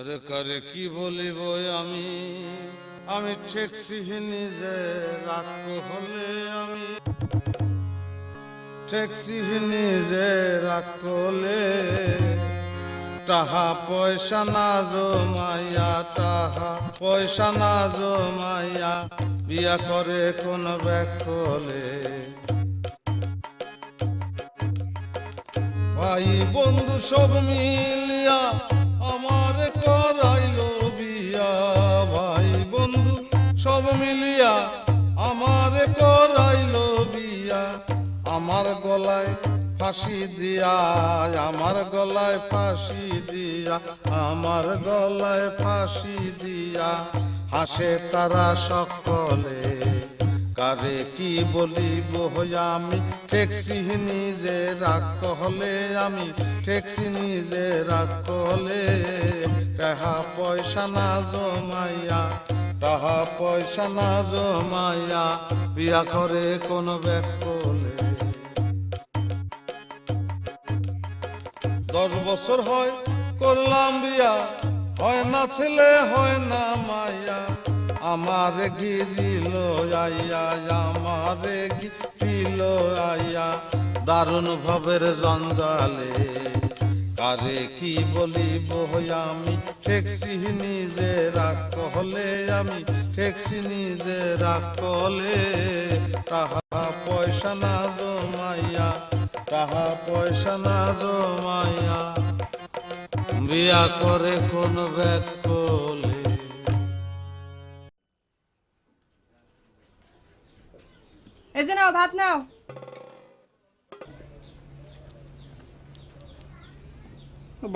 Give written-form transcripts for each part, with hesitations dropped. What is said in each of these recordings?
ওরে করে কি বলিব আমি আমি ঠেকছি নিজে রাগ হলে আমি ঠেকছি নিজে রাগ হলে টাহা পয়সা না জমাইয়া টাহা পয়সা না জমাইয়া বিয়া করে কোন ব্যাকলে ভাই বন্ধু সব মিলিয়া আমার করাইলো বিয়া ভাই বন্ধু সব মিলিয়া আমার করাইলো বিয়া আমার গলায় ফাঁসি দিয়া আমার গলায় ফাঁসি দিয়া আমার গলায় ফাঁসি দিয়া হাসে তারা সকলে কারে কি বলিব আমি ঠেকছি নিজে রাগ হলে আমি ঠেকছি নিজে রাগ হলে টাকা পয়সা না জমাইয়া টাকা পয়সা না জমাইয়া বিয়া করে কোন ব্যাকলে 10 বছর হয় করলাম বিয়া হয় না ছেলে হয় না মাইয়া আমারে গিরিল আইয়া আমারে গিরিল আইয়া দারুণ ভবের জঞ্জালে কারে কি বলিব আমি ঠেকছি নিজে রাগ হলে আমি ঠেকছি নিজে রাগ হলে টাকা পয়সা না জমাইয়া টাকা পয়সা না জমাইয়া বিয়া করে কোন ব্যাকলে এই যে নাও ভাত নাও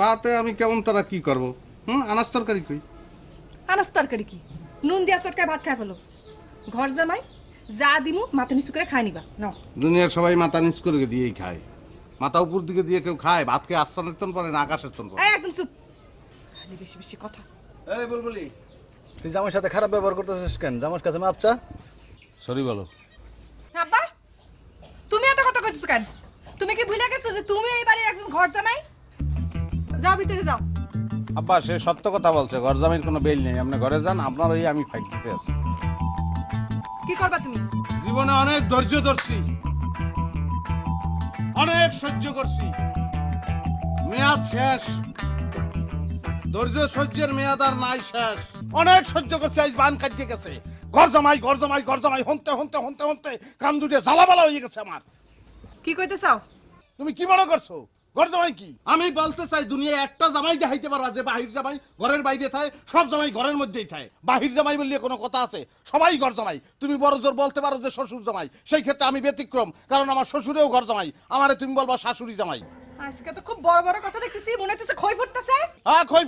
ভাতে আমি কেমন তারা কি করব আনাজ তরকারি কই আনাজ তরকারি কি নুন দিয়া চটকায় ভাত খাই ফেলো ঘর জামাই যা দিমু মাথা নিচু করে খাই নিবা নাও দুনিয়ার সবাই মাথা নিচ করে দিয়েই খায় মাথা উপর দিকে দিয়ে কেউ খায় ভাতকে আসমানের তন পরে না আকাশের তন পরে এই একদম চুপ খালি বেশি বেশি কথা এই বুলবুলি তুই জামাইর সাথে খারাপ ব্যবহার করতেছিস কেন জামাইর কাছে মাপ চা সরি বলো আব্বা তুমি এত কথা কইতেছ কেন তুমি কি ভুলে গেছো যে তুমি এই বাড়ির একজন ঘর জামাই যাও ভিতরে যাও আব্বা সে সত্য কথা বলছে ঘর জামাইয়ের কোনো বেল নেই আপনি ঘরে যান আপনার ওই আমি ফাইট দিতে আছি কি করবা তুমি জীবনে অনেক ধৈর্য ধরছি অনেক সহ্য করছি মেয়াদ শেষ ধৈর্য সহ্যের মেয়াদ আর নাই শেষ অনেক সহ্য করছি আজ বান কাটিয়ে গেছে ঘর জামাই ঘর জামাই ঘর জামাই হন্তে হন্তে হন্তে হন্তে কান দুটে জ্বালাবালা হয়ে গেছে আমার কি কইতে চাও তুমি কি মনে করছো ঘর জামাই কি আমি বলতে চাই দুনিয়ায় একটা জামাই দেখাইতে পারবা যে বাহির জামাই ঘরের বাইরে থাকে সব জামাই ঘরের মধ্যেই থাকে বাহির জামাই বললে কোনো কথা আছে সবাই ঘর জামাই তুমি বড় জোর বলতে পারো যে শ্বশুর জামাই সেই ক্ষেত্রে আমি ব্যতিক্রম কারণ আমার শ্বশুরেও ঘর জামাই আমারে তুমি বলবা শাশুড়ি জামাই আজকে তো খুব বড় বড় কথা দেখতেছি মনে হচ্ছে খই ফুটতেছে খই